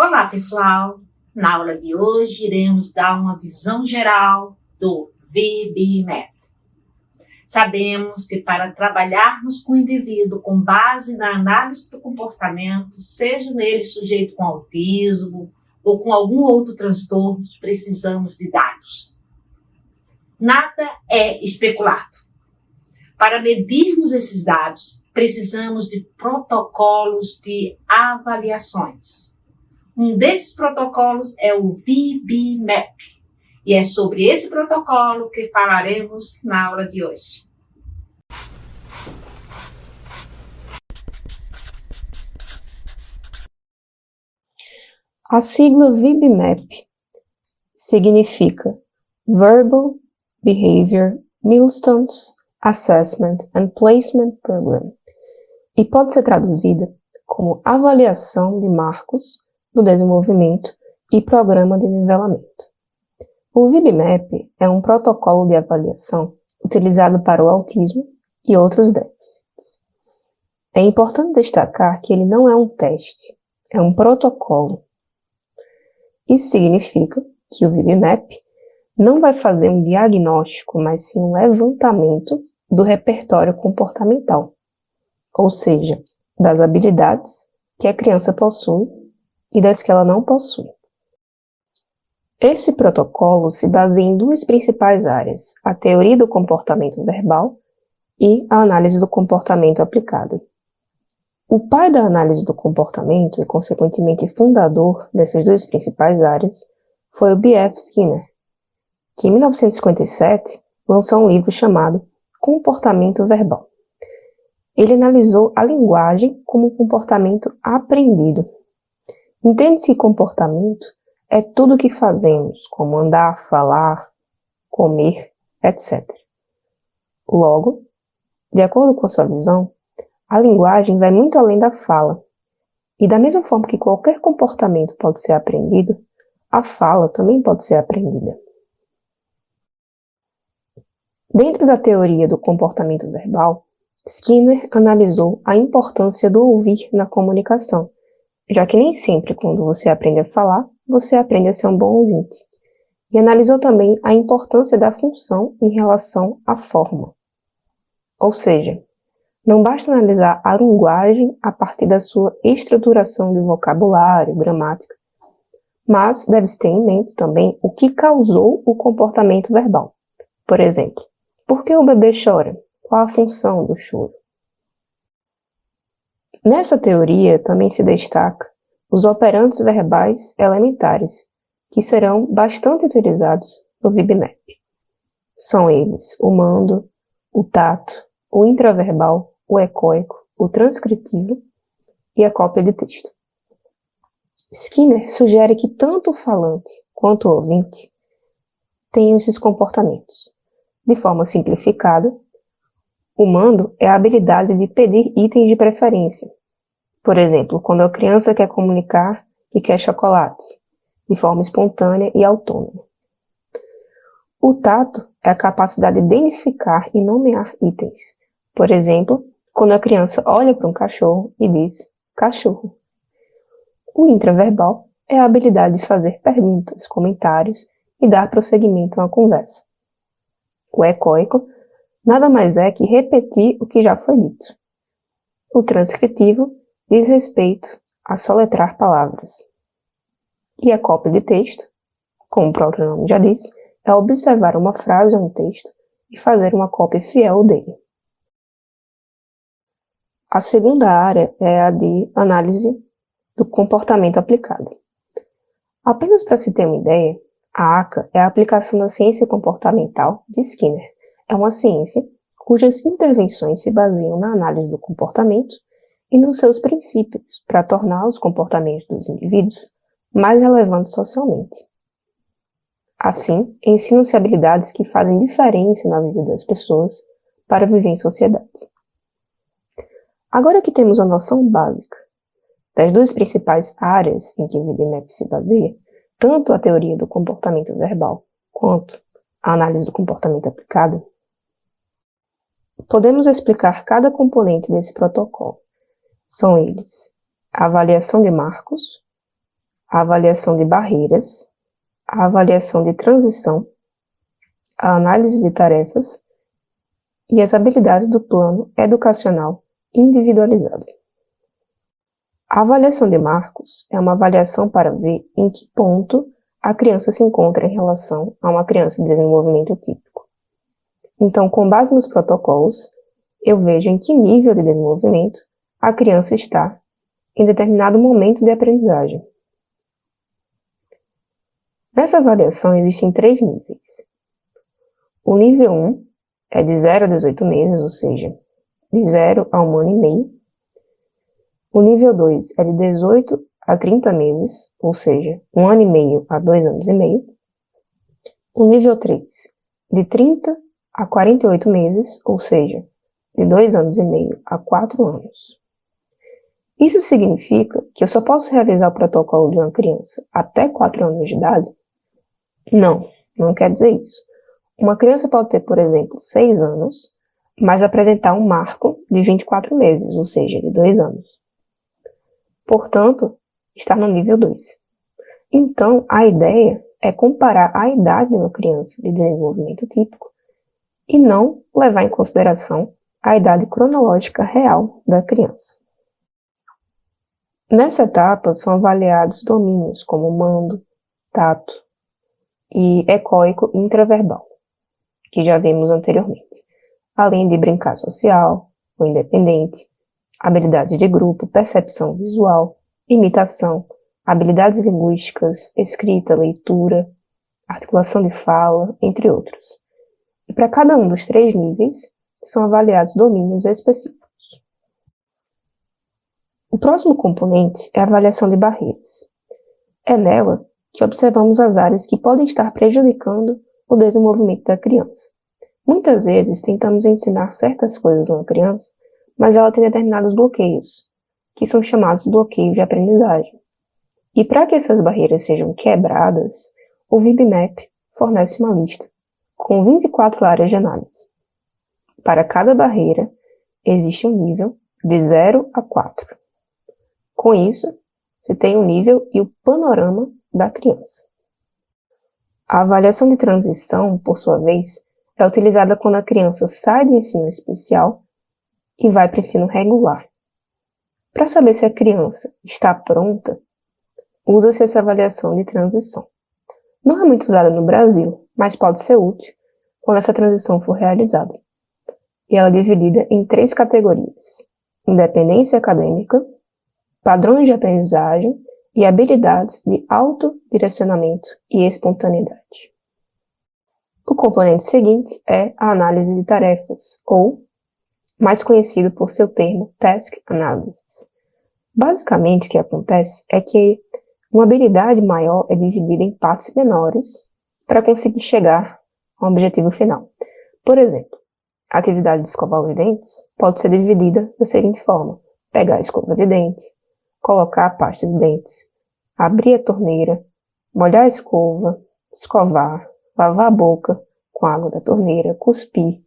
Olá, pessoal! Na aula de hoje, iremos dar uma visão geral do VB-MAP. Sabemos que para trabalharmos com o indivíduo com base na análise do comportamento, seja ele sujeito com autismo ou com algum outro transtorno, precisamos de dados. Nada é especulado. Para medirmos esses dados, precisamos de protocolos de avaliações. Um desses protocolos é o VB-MAP, e é sobre esse protocolo que falaremos na aula de hoje. A sigla VB-MAP significa Verbal Behavior Milestones Assessment and Placement Program e pode ser traduzida como Avaliação de Marcos do Desenvolvimento e Programa de Nivelamento. O VB-MAP é um protocolo de avaliação utilizado para o autismo e outros déficits. É importante destacar que ele não é um teste, é um protocolo. Isso significa que o VB-MAP não vai fazer um diagnóstico, mas sim um levantamento do repertório comportamental, ou seja, das habilidades que a criança possui e das que ela não possui. Esse protocolo se baseia em duas principais áreas, a teoria do comportamento verbal e a análise do comportamento aplicado. O pai da análise do comportamento e, consequentemente, fundador dessas duas principais áreas foi o B.F. Skinner, que em 1957 lançou um livro chamado Comportamento Verbal. Ele analisou a linguagem como um comportamento aprendido. Entende-se que comportamento é tudo o que fazemos, como andar, falar, comer, etc. Logo, de acordo com a sua visão, a linguagem vai muito além da fala. E da mesma forma que qualquer comportamento pode ser aprendido, a fala também pode ser aprendida. Dentro da teoria do comportamento verbal, Skinner analisou a importância do ouvir na comunicação, já que nem sempre quando você aprende a falar, você aprende a ser um bom ouvinte. E analisou também a importância da função em relação à forma. Ou seja, não basta analisar a linguagem a partir da sua estruturação de vocabulário, gramática, mas deve-se ter em mente também o que causou o comportamento verbal. Por exemplo, por que o bebê chora? Qual a função do choro? Nessa teoria também se destaca os operantes verbais elementares, que serão bastante utilizados no VB-MAP. São eles o mando, o tato, o intraverbal, o ecoico, o transcritivo e a cópia de texto. Skinner sugere que tanto o falante quanto o ouvinte tenham esses comportamentos. De forma simplificada, o mando é a habilidade de pedir itens de preferência. Por exemplo, quando a criança quer comunicar que quer chocolate, de forma espontânea e autônoma. O tato é a capacidade de identificar e nomear itens. Por exemplo, quando a criança olha para um cachorro e diz cachorro. O intraverbal é a habilidade de fazer perguntas, comentários e dar prosseguimento a uma conversa. O ecoico nada mais é que repetir o que já foi dito. O transcritivo diz respeito a soletrar palavras. E a cópia de texto, como o próprio nome já diz, é observar uma frase ou um texto e fazer uma cópia fiel dele. A segunda área é a de análise do comportamento aplicado. Apenas para se ter uma ideia, a ACA é a aplicação da ciência comportamental de Skinner. É uma ciência cujas intervenções se baseiam na análise do comportamento e nos seus princípios para tornar os comportamentos dos indivíduos mais relevantes socialmente. Assim, ensinam-se habilidades que fazem diferença na vida das pessoas para viver em sociedade. Agora que temos a noção básica das duas principais áreas em que o VB-MAP se baseia, tanto a teoria do comportamento verbal quanto a análise do comportamento aplicado, podemos explicar cada componente desse protocolo. São eles: a avaliação de marcos, a avaliação de barreiras, a avaliação de transição, a análise de tarefas e as habilidades do plano educacional individualizado. A avaliação de marcos é uma avaliação para ver em que ponto a criança se encontra em relação a uma criança de desenvolvimento típico. Então, com base nos protocolos, eu vejo em que nível de desenvolvimento a criança está em determinado momento de aprendizagem. Nessa avaliação existem 3 níveis. O nível 1 é de 0 a 18 meses, ou seja, de 0 a 1 ano e meio. O nível 2 é de 18 a 30 meses, ou seja, 1 ano e meio a 2 anos e meio. O nível 3, de 30 a 48 meses, ou seja, de 2 anos e meio a 4 anos. Isso significa que eu só posso realizar o protocolo de uma criança até 4 anos de idade? Não quer dizer isso. Uma criança pode ter, por exemplo, 6 anos, mas apresentar um marco de 24 meses, ou seja, de 2 anos. Portanto, está no nível 2. Então, a ideia é comparar a idade de uma criança de desenvolvimento típico e não levar em consideração a idade cronológica real da criança. Nessa etapa, são avaliados domínios como mando, tato e ecoico intraverbal, que já vimos anteriormente, além de brincar social ou independente, habilidades de grupo, percepção visual, imitação, habilidades linguísticas, escrita, leitura, articulação de fala, entre outros. E para cada um dos 3 níveis, são avaliados domínios específicos. O próximo componente é a avaliação de barreiras. É nela que observamos as áreas que podem estar prejudicando o desenvolvimento da criança. Muitas vezes tentamos ensinar certas coisas a uma criança, mas ela tem determinados bloqueios, que são chamados bloqueios de aprendizagem. E para que essas barreiras sejam quebradas, o VibMap fornece uma lista com 24 áreas de análise. Para cada barreira, existe um nível de 0 a 4. Com isso, se tem o nível e o panorama da criança. A avaliação de transição, por sua vez, é utilizada quando a criança sai do ensino especial e vai para o ensino regular. Para saber se a criança está pronta, usa-se essa avaliação de transição. Não é muito usada no Brasil, mas pode ser útil quando essa transição for realizada. E ela é dividida em 3 categorias: independência acadêmica, padrões de aprendizagem e habilidades de autodirecionamento e espontaneidade. O componente seguinte é a análise de tarefas, ou mais conhecido por seu termo Task Analysis. Basicamente, o que acontece é que uma habilidade maior é dividida em partes menores para conseguir chegar ao objetivo final. Por exemplo, a atividade de escovar os dentes pode ser dividida da seguinte forma: pegar a escova de dente, colocar a pasta de dentes, abrir a torneira, molhar a escova, escovar, lavar a boca com a água da torneira, cuspir,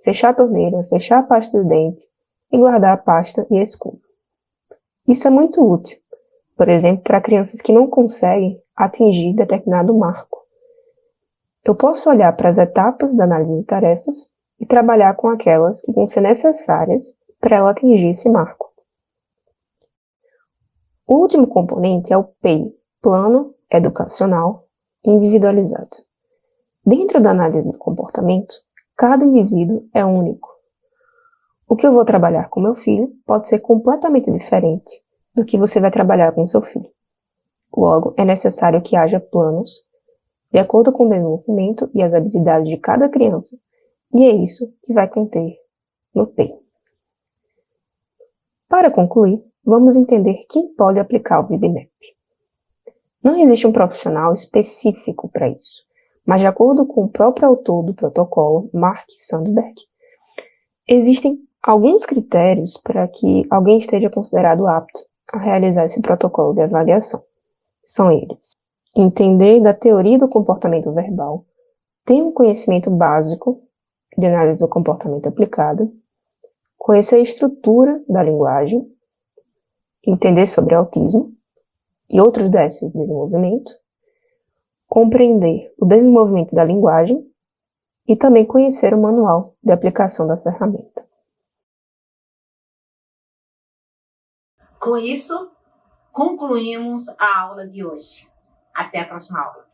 fechar a torneira, fechar a pasta de dente e guardar a pasta e a escova. Isso é muito útil, por exemplo, para crianças que não conseguem atingir determinado marco. Eu posso olhar para as etapas da análise de tarefas e trabalhar com aquelas que vão ser necessárias para ela atingir esse marco. O último componente é o PEI, Plano Educacional Individualizado. Dentro da análise do comportamento, cada indivíduo é único. O que eu vou trabalhar com meu filho pode ser completamente diferente do que você vai trabalhar com seu filho. Logo, é necessário que haja planos de acordo com o desenvolvimento e as habilidades de cada criança, e é isso que vai conter no PEI. Para concluir, vamos entender quem pode aplicar o VibMap. Não existe um profissional específico para isso, mas de acordo com o próprio autor do protocolo, Mark Sandberg, existem alguns critérios para que alguém esteja considerado apto a realizar esse protocolo de avaliação. São eles: entender da teoria do comportamento verbal, ter um conhecimento básico de análise do comportamento aplicado, conhecer a estrutura da linguagem, entender sobre autismo, e outros déficits de desenvolvimento, compreender o desenvolvimento da linguagem e também conhecer o manual de aplicação da ferramenta. Com isso, concluímos a aula de hoje. Até a próxima aula.